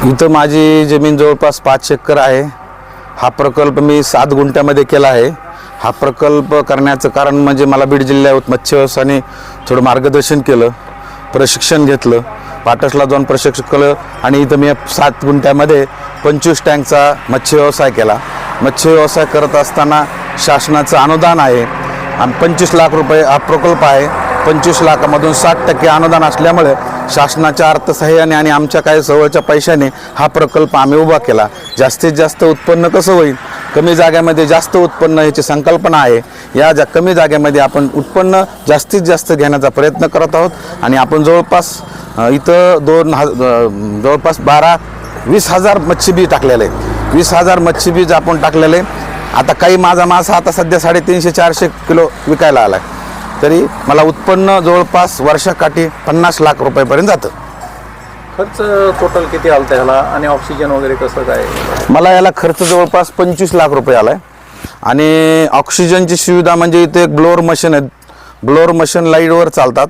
इथं माझी जमीन जवळपास 5 एकर आहे। हा प्रकल्प मी 7 गुंठ्यामध्ये केला आहे। हा प्रकल्प करण्याचं कारण म्हणजे मला बीड जिल्ह्यात मत्स्य व्यवसायाने थोडं मार्गदर्शन केलं, प्रशिक्षण घेतलं, पाटसला जाऊन प्रशिक्षण केलं आणि इथं मी 7 गुंठ्यामध्ये 25 टँकचा मत्स्य व्यवसाय केला। मत्स्य व्यवसाय करत असताना शासनाचं अनुदान आहे आणि 25 लाख रुपये हा प्रकल्प आहे। 25 लाखामधून 60% अनुदान असल्यामुळे शासनाच्या अर्थसहाय्याने आणि आमच्या काही जवळच्या पैशाने हा प्रकल्प आम्ही उभा केला। जास्तीत जास्त उत्पन्न कसं होईल, कमी जागेमध्ये जास्त उत्पन्न याची संकल्पना आहे। या कमी जागेमध्ये आपण उत्पन्न जास्तीत जास्त घेण्याचा प्रयत्न करत आहोत आणि आपण जवळपास इथं जवळपास 20 हजार मच्छीबीज टाकलेले आहेत। 20 हजार मच्छीबीज आपण टाकलेले। आता काही माझा मासा आता सध्या 350-400 किलो विकायला आला आहे, तरी मला उत्पन्न जवळपास वर्षाकाठी 50 लाख रुपयेपर्यंत जातं। खर्च टोटल किती आला त्याला आणि ऑक्सिजन वगैरे कसं काय? मला याला खर्च जवळपास 25 लाख रुपये आला आहे आणि ऑक्सिजनची सुविधा म्हणजे इथे एक ब्लोअर मशीन आहे। ब्लोअर मशीन लाईटवर चालतात।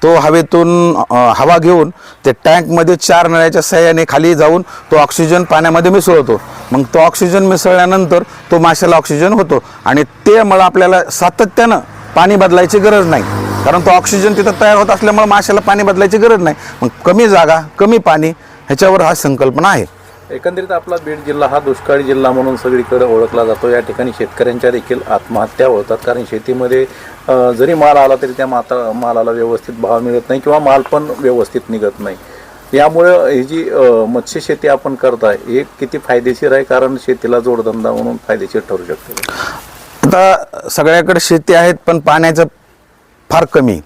तो हवेतून हवा घेऊन ते टँकमध्ये 4 नळ्याच्या सहाय्याने खाली जाऊन तो ऑक्सिजन पाण्यामध्ये मिसळतो। मग तो ऑक्सिजन मिसळल्यानंतर तो माशाला ऑक्सिजन होतो आणि त्यामुळे आपल्याला सातत्यानं पाणी बदलायची गरज नाही, कारण तो ऑक्सिजन तिथं तयार होत असल्यामुळे माशाला पाणी बदलायची गरज नाही। मग कमी जागा कमी पाणी ह्याच्यावर हा संकल्पना आहे। एकंदरीत आपला बीड जिल्हा हा दुष्काळी जिल्हा म्हणून सगळीकडे ओळखला जातो। या ठिकाणी शेतकऱ्यांच्या देखील आत्महत्या होतात, कारण शेतीमध्ये जरी माल आला तरी त्या मालाला व्यवस्थित भाव मिळत नाही किंवा माल पण व्यवस्थित निघत नाही। यामुळं ही जी मत्स्य शेती आपण करताय हे किती फायदेशीर आहे, कारण शेतीला जोडधंदा म्हणून फायदेशीर ठरू शकते? आता सगळ्याकडे शेती आहेत पण पाण्याचं फार कमी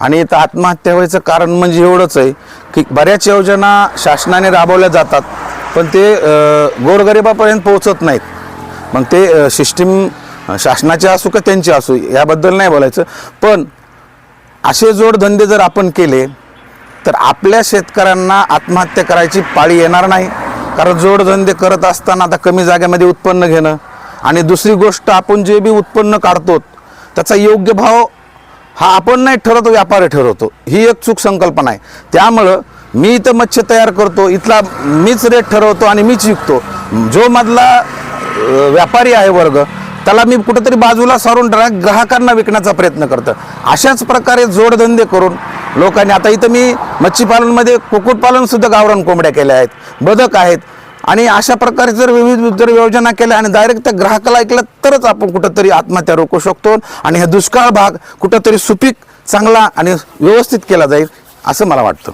आणि इथं आत्महत्या व्हायचं कारण म्हणजे एवढंच आहे की बऱ्याच योजना शासनाने राबवल्या जातात पण ते गोरगरिबापर्यंत पोहोचत नाहीत। मग ते सिस्टीम शासनाचे असू का त्यांचे असू याबद्दल नाही बोलायचं, पण असे जोडधंदे जर आपण केले तर आपल्या शेतकऱ्यांना आत्महत्या करायची पाळी येणार नाही। कारण जोडधंदे करत असताना आता कमी जागेमध्ये उत्पन्न घेणं आणि दुसरी गोष्ट आपण जे बी उत्पन्न काढतो त्याचा योग्य भाव हा आपण नाही ठरवतो, व्यापारी ठरवतो। ही एक चूक संकल्पना आहे। त्यामुळं मी इथं मत्स्य तयार करतो, इथला मीच रेट ठरवतो आणि मीच विकतो। जो मधला व्यापारी आहे वर्ग त्याला मी कुठेतरी बाजूला सारून ग्राहकांना विकण्याचा प्रयत्न करतो। अशाच प्रकारे जोडधंदे करून लोकांनी आता इथं मी मच्छीपालनमध्ये कुक्कुटपालनसुद्धा गावरान कोंबड्या केल्या आहेत, बदक आहेत आणि अशा प्रकारे जर विविध जर योजना केल्या आणि डायरेक्ट त्या ग्राहकाला ऐकलं तरच आपण कुठंतरी आत्महत्या रोखू शकतो आणि हा दुष्काळ भाग कुठंतरी सुपीक चांगला आणि व्यवस्थित केला जाईल असं मला वाटतं।